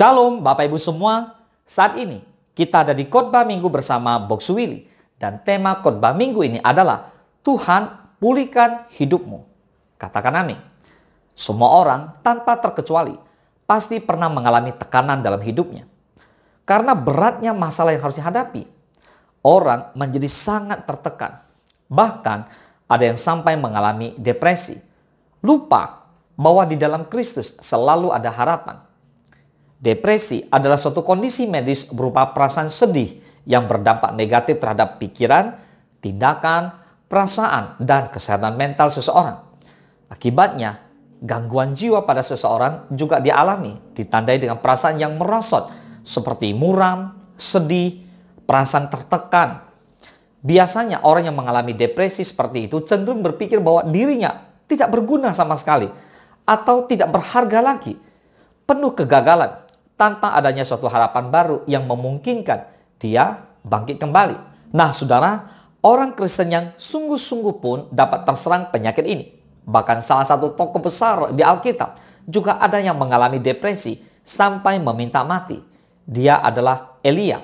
Shalom Bapak Ibu semua, saat ini kita ada di khotbah minggu bersama Box Willy. Dan tema khotbah minggu ini adalah Tuhan pulihkan hidupmu. Katakan amin. Semua orang tanpa terkecuali pasti pernah mengalami tekanan dalam hidupnya. Karena beratnya masalah yang harus dihadapi, orang menjadi sangat tertekan. Bahkan ada yang sampai mengalami depresi. Lupa bahwa di dalam Kristus selalu ada harapan. Depresi adalah suatu kondisi medis berupa perasaan sedih yang berdampak negatif terhadap pikiran, tindakan, perasaan, dan kesehatan mental seseorang. Akibatnya, gangguan jiwa pada seseorang juga dialami, ditandai dengan perasaan yang merosot seperti muram, sedih, perasaan tertekan. Biasanya orang yang mengalami depresi seperti itu cenderung berpikir bahwa dirinya tidak berguna sama sekali atau tidak berharga lagi, penuh kegagalan, tanpa adanya suatu harapan baru yang memungkinkan dia bangkit kembali. Nah saudara, orang Kristen yang sungguh-sungguh pun dapat terserang penyakit ini. Bahkan salah satu tokoh besar di Alkitab juga ada yang mengalami depresi sampai meminta mati. Dia adalah Elia,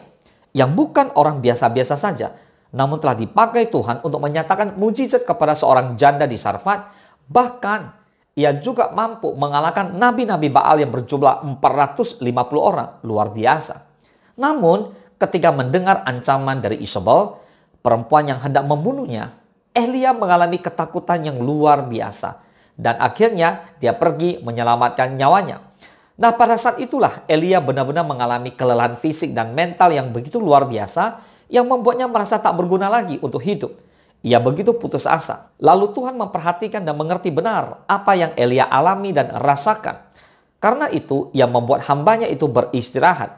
yang bukan orang biasa-biasa saja, namun telah dipakai Tuhan untuk menyatakan mujizat kepada seorang janda di Sarfat. Bahkan ia juga mampu mengalahkan nabi-nabi Baal yang berjumlah 450 orang, luar biasa. Namun ketika mendengar ancaman dari Isabel, perempuan yang hendak membunuhnya, Elia mengalami ketakutan yang luar biasa. Dan akhirnya dia pergi menyelamatkan nyawanya. Nah pada saat itulah Elia benar-benar mengalami kelelahan fisik dan mental yang begitu luar biasa, yang membuatnya merasa tak berguna lagi untuk hidup. Ia begitu putus asa. Lalu Tuhan memperhatikan dan mengerti benar apa yang Elia alami dan rasakan. Karena itu ia membuat hambanya itu beristirahat.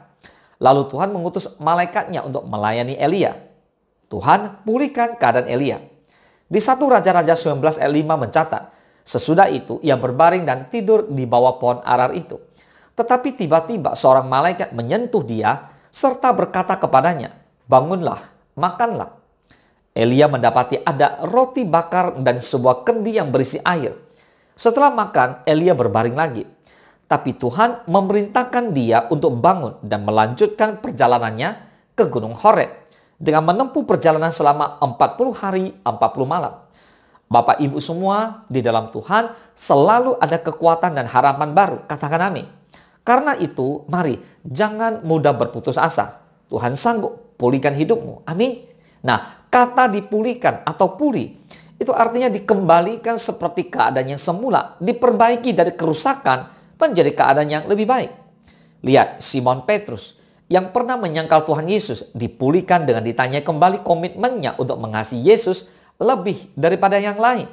Lalu Tuhan mengutus malaikatnya untuk melayani Elia. Tuhan pulihkan keadaan Elia. Di 1 Raja-Raja 19 ayat 5 mencatat, sesudah itu ia berbaring dan tidur di bawah pohon arar itu. Tetapi tiba-tiba seorang malaikat menyentuh dia serta berkata kepadanya, "Bangunlah, makanlah." Elia mendapati ada roti bakar dan sebuah kendi yang berisi air. Setelah makan, Elia berbaring lagi. Tapi Tuhan memerintahkan dia untuk bangun dan melanjutkan perjalanannya ke Gunung Horeb dengan menempuh perjalanan selama 40 hari 40 malam. Bapak Ibu semua, di dalam Tuhan selalu ada kekuatan dan harapan baru. Katakan amin. Karena itu, mari jangan mudah berputus asa. Tuhan sanggup pulihkan hidupmu. Amin. Nah, kata dipulihkan atau pulih itu artinya dikembalikan seperti keadaan yang semula, diperbaiki dari kerusakan menjadi keadaan yang lebih baik. Lihat Simon Petrus yang pernah menyangkal Tuhan Yesus dipulihkan dengan ditanya kembali komitmennya untuk mengasihi Yesus lebih daripada yang lain.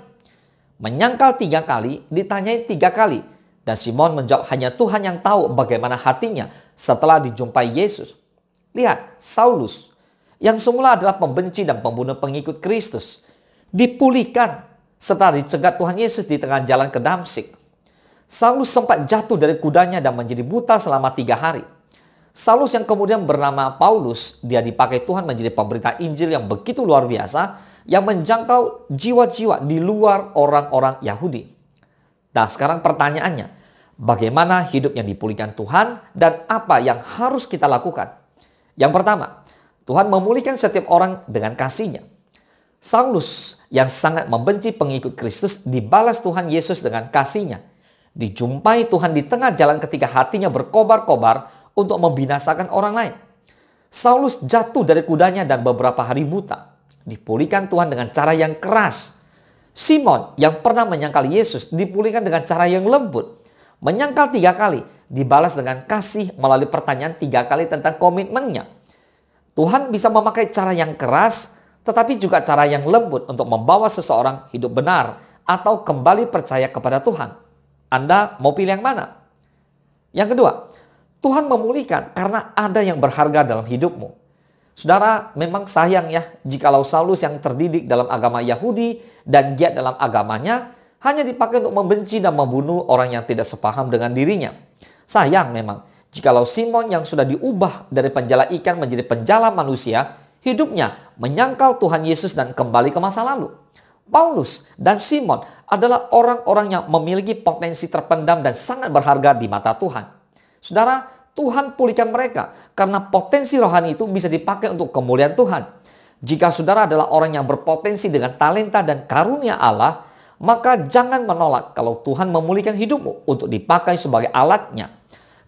Menyangkal 3 kali, ditanyai 3 kali, dan Simon menjawab hanya Tuhan yang tahu bagaimana hatinya setelah dijumpai Yesus. Lihat Saulus yang semula adalah pembenci dan pembunuh pengikut Kristus, dipulihkan setelah dicegat Tuhan Yesus di tengah jalan ke Damsyik. Saulus sempat jatuh dari kudanya dan menjadi buta selama 3 hari. Saulus yang kemudian bernama Paulus, dia dipakai Tuhan menjadi pemberita Injil yang begitu luar biasa, yang menjangkau jiwa-jiwa di luar orang-orang Yahudi. Nah sekarang pertanyaannya, bagaimana hidup yang dipulihkan Tuhan dan apa yang harus kita lakukan? Yang pertama, Tuhan memulihkan setiap orang dengan kasih-Nya. Saulus yang sangat membenci pengikut Kristus dibalas Tuhan Yesus dengan kasih-Nya. Dijumpai Tuhan di tengah jalan ketika hatinya berkobar-kobar untuk membinasakan orang lain. Saulus jatuh dari kudanya dan beberapa hari buta. Dipulihkan Tuhan dengan cara yang keras. Simon yang pernah menyangkal Yesus dipulihkan dengan cara yang lembut. Menyangkal 3 kali, dibalas dengan kasih melalui pertanyaan 3 kali tentang komitmennya. Tuhan bisa memakai cara yang keras, tetapi juga cara yang lembut untuk membawa seseorang hidup benar atau kembali percaya kepada Tuhan. Anda mau pilih yang mana? Yang kedua, Tuhan memulihkan karena ada yang berharga dalam hidupmu. Saudara, memang sayang ya jikalau Saulus yang terdidik dalam agama Yahudi dan giat dalam agamanya hanya dipakai untuk membenci dan membunuh orang yang tidak sepaham dengan dirinya. Sayang memang jikalau Simon yang sudah diubah dari penjala ikan menjadi penjala manusia, hidupnya menyangkal Tuhan Yesus dan kembali ke masa lalu. Paulus dan Simon adalah orang-orang yang memiliki potensi terpendam dan sangat berharga di mata Tuhan. Saudara, Tuhan pulihkan mereka. Karena potensi rohani itu bisa dipakai untuk kemuliaan Tuhan. Jika saudara adalah orang yang berpotensi dengan talenta dan karunia Allah, maka jangan menolak kalau Tuhan memulihkan hidupmu untuk dipakai sebagai alatnya.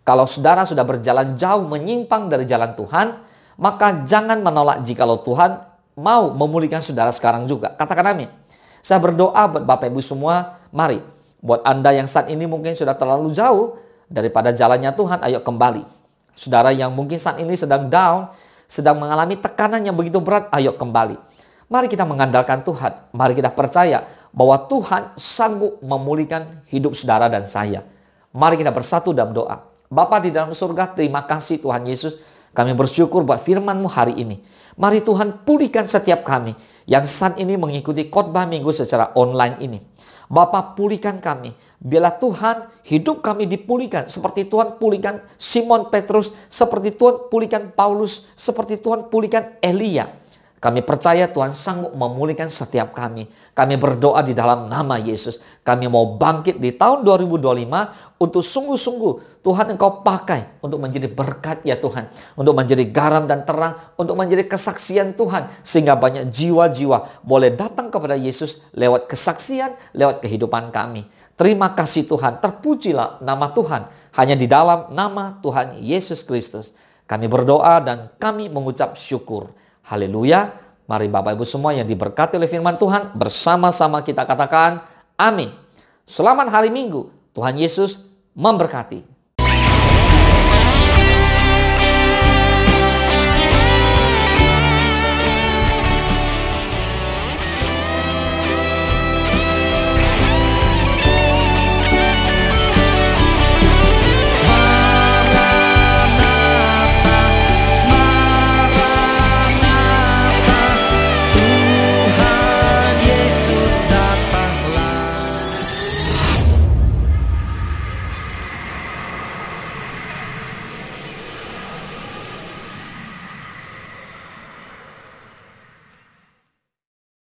Kalau saudara sudah berjalan jauh menyimpang dari jalan Tuhan, maka jangan menolak jikalau Tuhan mau memulihkan saudara sekarang juga. Katakan amin. Saya berdoa buat Bapak Ibu semua, mari. Buat Anda yang saat ini mungkin sudah terlalu jauh daripada jalannya Tuhan, ayo kembali. Saudara yang mungkin saat ini sedang down, sedang mengalami tekanan yang begitu berat, ayo kembali. Mari kita mengandalkan Tuhan. Mari kita percaya bahwa Tuhan sanggup memulihkan hidup saudara dan saya. Mari kita bersatu dalam doa. Bapa di dalam surga, terima kasih Tuhan Yesus. Kami bersyukur buat firman-Mu hari ini. Mari Tuhan pulihkan setiap kami yang saat ini mengikuti khotbah minggu secara online ini. Bapa, pulihkan kami. Biarlah Tuhan hidup kami dipulihkan. Seperti Tuhan pulihkan Simon Petrus. Seperti Tuhan pulihkan Paulus. Seperti Tuhan pulihkan Elia. Kami percaya Tuhan sanggup memulihkan setiap kami. Kami berdoa di dalam nama Yesus. Kami mau bangkit di tahun 2025 untuk sungguh-sungguh Tuhan Engkau pakai untuk menjadi berkat ya Tuhan. Untuk menjadi garam dan terang. Untuk menjadi kesaksian Tuhan. Sehingga banyak jiwa-jiwa boleh datang kepada Yesus lewat kesaksian, lewat kehidupan kami. Terima kasih Tuhan. Terpujilah nama Tuhan. Hanya di dalam nama Tuhan Yesus Kristus. Kami berdoa dan kami mengucap syukur. Haleluya. Mari Bapak Ibu semua yang diberkati oleh firman Tuhan, bersama-sama kita katakan amin. Selamat hari Minggu. Tuhan Yesus memberkati.